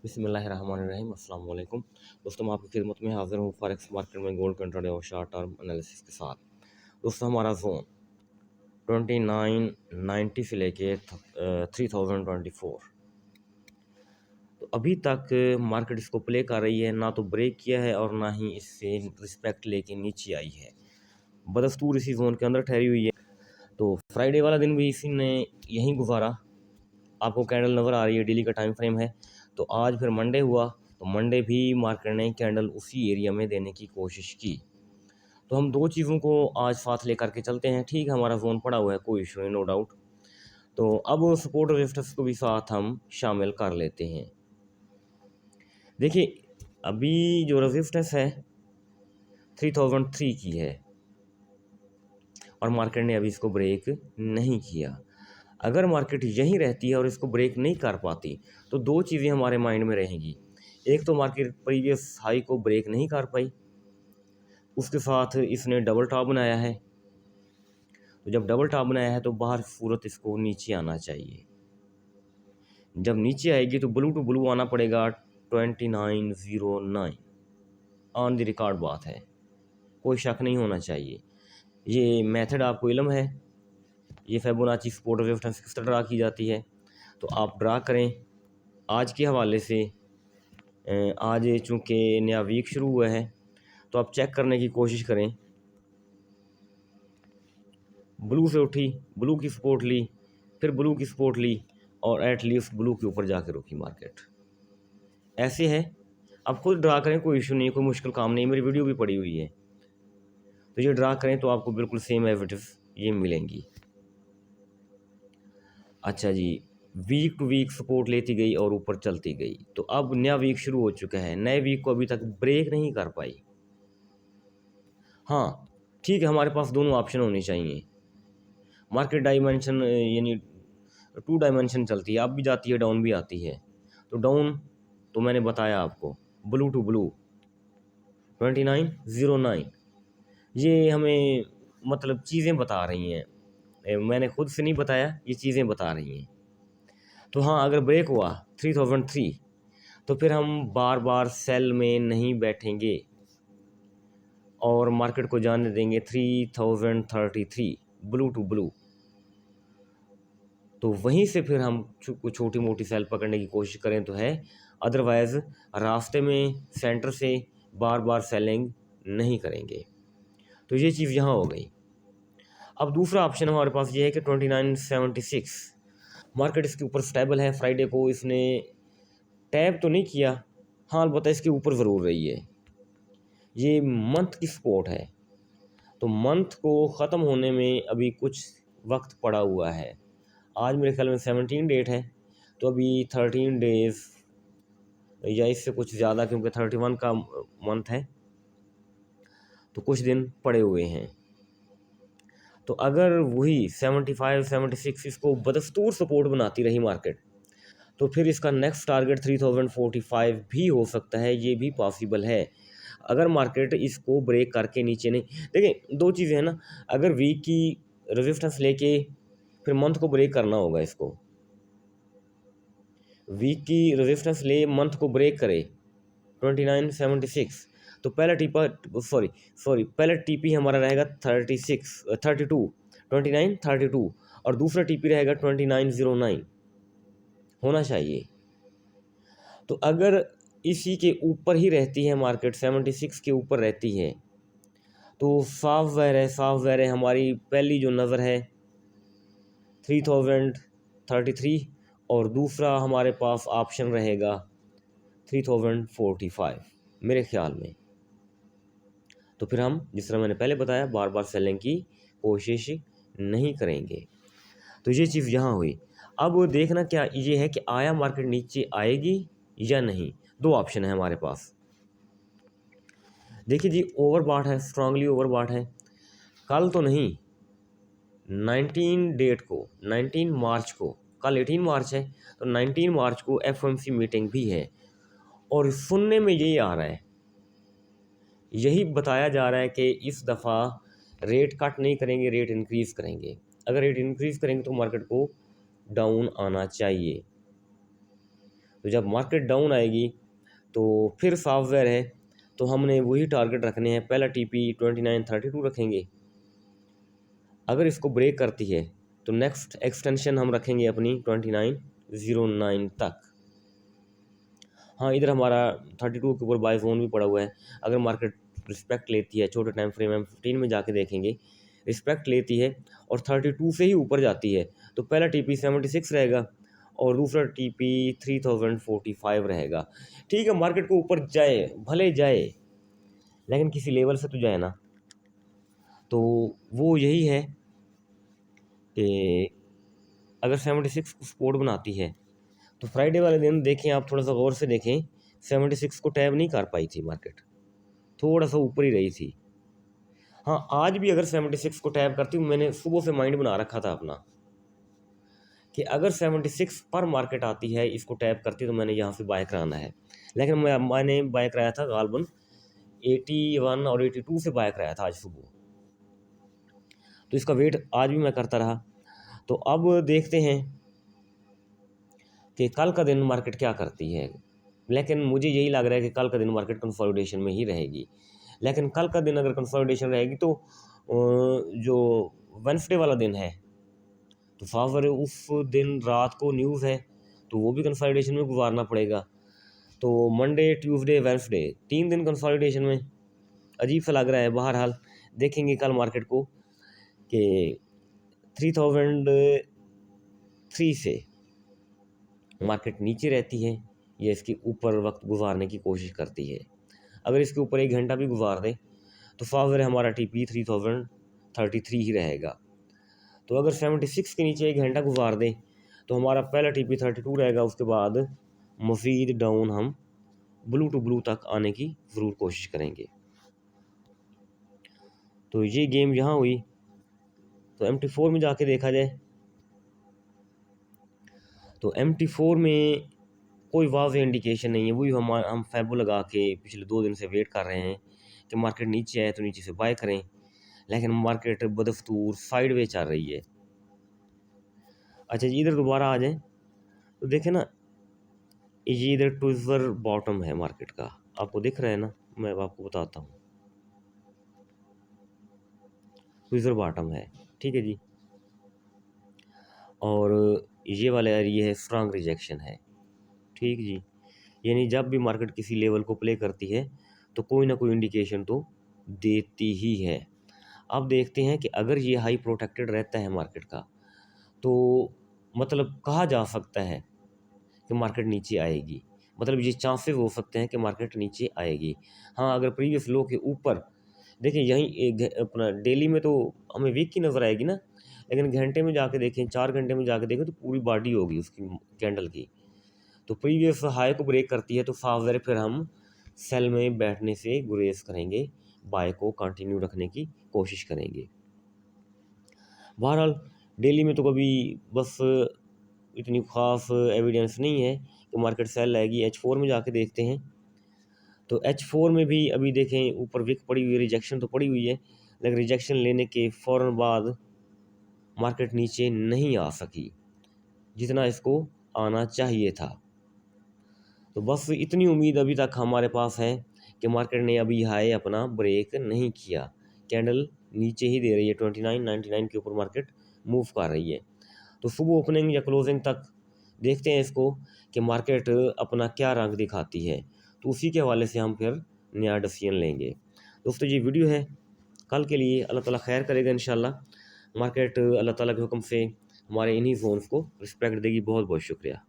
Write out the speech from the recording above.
बिस्मिल्लाहिर्रहमानिर्रहीम अस्सलाम वालेकुम दोस्तों, मैं आपकी खिदमत में हाजिर हूँ फॉरेक्स मार्केट में गोल्ड कंट्रोल और शॉर्ट टर्म एनालिसिस के साथ। दोस्तों, हमारा जोन 2990 से लेके 3024, तो अभी तक मार्केट इसको प्ले कर रही है, ना तो ब्रेक किया है और ना ही इससे रिस्पेक्ट लेके नीचे आई है। बदस्तूर इसी जोन के अंदर ठहरी हुई है। तो फ्राइडे वाला दिन भी इसी ने यहीं गुजारा। आपको कैंडल नज़र आ रही है, डेली का टाइम फ्रेम है। तो आज फिर मंडे हुआ, तो मंडे भी मार्केट ने कैंडल उसी एरिया में देने की कोशिश की। तो हम दो चीज़ों को आज साथ लेकर के चलते हैं। ठीक है, हमारा जोन पड़ा हुआ है, कोई इशू नहीं, नो डाउट। तो अब सपोर्ट रेजिस्टेंस को भी साथ हम शामिल कर लेते हैं। देखिए, अभी जो रेजिस्टेंस है 3003 की है और मार्केट ने अभी इसको ब्रेक नहीं किया। अगर मार्केट यहीं रहती है और इसको ब्रेक नहीं कर पाती, तो दो चीज़ें हमारे माइंड में रहेंगी। एक तो मार्केट प्रीवियस हाई को ब्रेक नहीं कर पाई, उसके साथ इसने डबल टॉप बनाया है। तो जब डबल टॉप बनाया है तो बाहर सूरत इसको नीचे आना चाहिए। जब नीचे आएगी तो ब्लू टू ब्लू आना पड़ेगा 2909। ऑन द रिकॉर्ड बात है, कोई शक नहीं होना चाहिए। ये मेथड आपको इल्म है, ये फिबोनाची सपोर्ट रेजिस्टेंस किस तरह ड्रा की जाती है। तो आप ड्रा करें आज के हवाले से। आज चूँकि नया वीक शुरू हुआ है, तो आप चेक करने की कोशिश करें। ब्लू से उठी, ब्लू की सपोर्ट ली, फिर ब्लू की सपोर्ट ली और एटलीस्ट ब्लू के ऊपर जाके रुकी मार्केट। ऐसे है, आप खुद ड्रा करें, कोई इशू नहीं, कोई मुश्किल काम नहीं, मेरी वीडियो भी पड़ी हुई है। तो ये ड्रा करें तो आपको बिल्कुल सेम एविडेंस ये मिलेंगी। अच्छा जी, वीक टू वीक सपोर्ट लेती गई और ऊपर चलती गई। तो अब नया वीक शुरू हो चुका है, नए वीक को अभी तक ब्रेक नहीं कर पाई। हाँ ठीक है, हमारे पास दोनों ऑप्शन होने चाहिए। मार्केट डायमेंशन यानी 2 डायमेंशन चलती है, अप भी जाती है, डाउन भी आती है। तो डाउन तो मैंने बताया आपको, ब्लू टू ब्लू 2909, ये हमें मतलब चीज़ें बता रही हैं। मैंने खुद से नहीं बताया, ये चीज़ें बता रही हैं। तो हाँ, अगर ब्रेक हुआ 3003, तो फिर हम बार बार सेल में नहीं बैठेंगे और मार्केट को जाने देंगे 3033 ब्लू टू ब्लू। तो वहीं से फिर हम छोटी मोटी सेल पकड़ने की कोशिश करें तो है, अदरवाइज़ रास्ते में सेंटर से बार बार सेलिंग नहीं करेंगे। तो ये चीज़ यहाँ हो गई। अब दूसरा ऑप्शन हमारे पास ये है कि 2976 मार्केट इसके ऊपर स्टेबल है। फ्राइडे को इसने टैप तो नहीं किया, हाँ अलबत्ता इसके ऊपर ज़रूर रही है। ये मंथ की सपोर्ट है, तो मंथ को ख़त्म होने में अभी कुछ वक्त पड़ा हुआ है। आज मेरे ख्याल में 17 डेट है, तो अभी 13 डेज़ या इससे कुछ ज़्यादा, क्योंकि 31 का मंथ है, तो कुछ दिन पड़े हुए हैं। तो अगर वही 75 76 इसको बदस्तूर सपोर्ट बनाती रही मार्केट, तो फिर इसका नेक्स्ट टारगेट 3045 भी हो सकता है, ये भी पॉसिबल है। अगर मार्केट इसको ब्रेक करके नीचे नहीं, देखिए दो चीज़ें हैं ना, अगर वीक की रेजिस्टेंस लेके फिर मंथ को ब्रेक करना होगा इसको। वीक की रेजिस्टेंस ले मंथ को ब्रेक करे 2976, तो पहला टीपा पहला टीपी हमारा रहेगा 2932 और दूसरा टीपी रहेगा 2909 होना चाहिए। तो अगर इसी के ऊपर ही रहती है मार्केट, 76 के ऊपर रहती है, तो साफ ज़ाहिर है हमारी पहली जो नज़र है 3033 और दूसरा हमारे पास ऑप्शन रहेगा 3045 मेरे ख्याल में। तो फिर हम, जिस तरह मैंने पहले बताया, बार बार सेलिंग की कोशिश नहीं करेंगे। तो ये चीज़ यहाँ हुई। अब देखना क्या ये है कि आया मार्केट नीचे आएगी या नहीं। दो ऑप्शन है हमारे पास। देखिए जी, ओवरबॉट है, स्ट्रांगली ओवरबॉट है। कल तो नहीं, 19 मार्च को, कल 18 मार्च है, तो 19 मार्च को एफओएमसी मीटिंग भी है और सुनने में यही आ रहा है, यही बताया जा रहा है कि इस दफ़ा रेट कट नहीं करेंगे, रेट इंक्रीज़ करेंगे। अगर रेट इंक्रीज़ करेंगे तो मार्केट को डाउन आना चाहिए। तो जब मार्केट डाउन आएगी तो फिर सॉफ्टवेयर है, तो हमने वही टारगेट रखने हैं। पहला टीपी 2932 रखेंगे, अगर इसको ब्रेक करती है तो नेक्स्ट एक्सटेंशन हम रखेंगे अपनी 2909 तक। हाँ, इधर हमारा 32 के ऊपर बाय जोन भी पड़ा हुआ है। अगर मार्केट रिस्पेक्ट लेती है, छोटे टाइम फ्रेम M15 में जाके देखेंगे, रिस्पेक्ट लेती है और 32 से ही ऊपर जाती है तो पहला टीपी 76 रहेगा और दूसरा टीपी 3045 रहेगा। ठीक है, मार्केट को ऊपर जाए, भले जाए, लेकिन किसी लेवल से तो जाए ना। तो वो यही है कि अगर 76 को सपोर्ट बनाती है तो फ्राइडे वाले दिन देखें, आप थोड़ा सा गौर से देखें, 76 को टैब नहीं कर पाई थी मार्केट, थोड़ा सा ऊपर ही रही थी। हाँ, आज भी अगर 76 को टैब करती हूँ, मैंने सुबह से माइंड बना रखा था अपना कि अगर 76 पर मार्केट आती है, इसको टैप करती है, तो मैंने यहाँ से बाय कराना है। लेकिन मैंने बाय कराया था गालबन 81 और 82 से बाय कराया था आज सुबह, तो इसका वेट आज भी मैं करता रहा। तो अब देखते हैं कि कल का दिन मार्केट क्या करती है, लेकिन मुझे यही लग रहा है कि कल का दिन मार्केट कंसोलिडेशन में ही रहेगी। लेकिन कल का दिन अगर कंसोलिडेशन रहेगी तो जो वेडनेसडे वाला दिन है तो फावर उस दिन रात को न्यूज़ है, तो वो भी कंसोलिडेशन में गुजारना पड़ेगा। तो मंडे, ट्यूसडे, वेडनेसडे 3 दिन कंसोलिडेशन में अजीब सा लग रहा है। बहरहाल देखेंगे कल मार्केट को कि 3003 से मार्केट नीचे रहती है या इसके ऊपर वक्त गुजारने की कोशिश करती है। अगर इसके ऊपर 1 घंटा भी गुजार दे तो फावर हमारा टीपी 3033 ही रहेगा। तो अगर 76 के नीचे 1 घंटा गुजार दे तो हमारा पहला टीपी 32 रहेगा। उसके बाद मज़ीद डाउन हम ब्लू टू ब्लू तक आने की ज़रूर कोशिश करेंगे। तो ये गेम यहाँ हुई। तो MT4 में जाके देखा जाए तो MT4 में कोई वाज़ेह इंडिकेशन नहीं है। वही हम फैबो लगा के पिछले 2 दिन से वेट कर रहे हैं कि मार्केट नीचे आए तो नीचे से बाय करें, लेकिन मार्केट बदस्तूर साइडवे चल रही है। अच्छा जी, इधर दोबारा आ जाएं तो देखें ना, ये इधर ट्विज़र बॉटम है मार्केट का, आपको दिख रहा है ना, मैं आपको बताता हूँ। ट्विज़र बॉटम है, ठीक है जी। और ये वाला एरिया है स्ट्रांग रिजेक्शन है, ठीक जी। यानी जब भी मार्केट किसी लेवल को प्ले करती है तो कोई ना कोई इंडिकेशन तो देती ही है। अब देखते हैं कि अगर ये हाई प्रोटेक्टेड रहता है मार्केट का तो मतलब कहा जा सकता है कि मार्केट नीचे आएगी, मतलब ये चांसेस हो सकते हैं कि मार्केट नीचे आएगी। हाँ, अगर प्रीवियस लो के ऊपर देखिए, यहीं एक अपना डेली में तो हमें वीक की नज़र आएगी ना, लेकिन घंटे में जाके देखें, 4 घंटे में जाके देखें तो पूरी बॉडी होगी उसकी कैंडल की। तो प्रीवियस हाई को ब्रेक करती है तो फावर फिर हम सेल में बैठने से गुरेज करेंगे, बाय को कंटिन्यू रखने की कोशिश करेंगे। बहरहाल डेली में तो कभी बस इतनी ख़ास एविडेंस नहीं है कि मार्केट सेल आएगी। H4 में जाके देखते हैं तो H4 में भी अभी देखें ऊपर विक पड़ी हुई है, रिजेक्शन तो पड़ी हुई है, लेकिन रिजेक्शन लेने के फ़ौरन बाद मार्केट नीचे नहीं आ सकी जितना इसको आना चाहिए था। तो बस इतनी उम्मीद अभी तक हमारे पास है कि मार्केट ने अभी हाई अपना ब्रेक नहीं किया, कैंडल नीचे ही दे रही है, 2999 के ऊपर मार्केट मूव कर रही है। तो सुबह ओपनिंग या क्लोजिंग तक देखते हैं इसको कि मार्केट अपना क्या रंग दिखाती है, तो उसी के हवाले से हम फिर नया डिसीजन लेंगे। दोस्तों, ये वीडियो है कल के लिए, अल्लाह ताला खैर करेगा इंशाल्लाह। मार्केट अल्लाह ताला के हुक्म से हमारे इन्हीं जोन्स को रिस्पेक्ट देगी। बहुत बहुत शुक्रिया।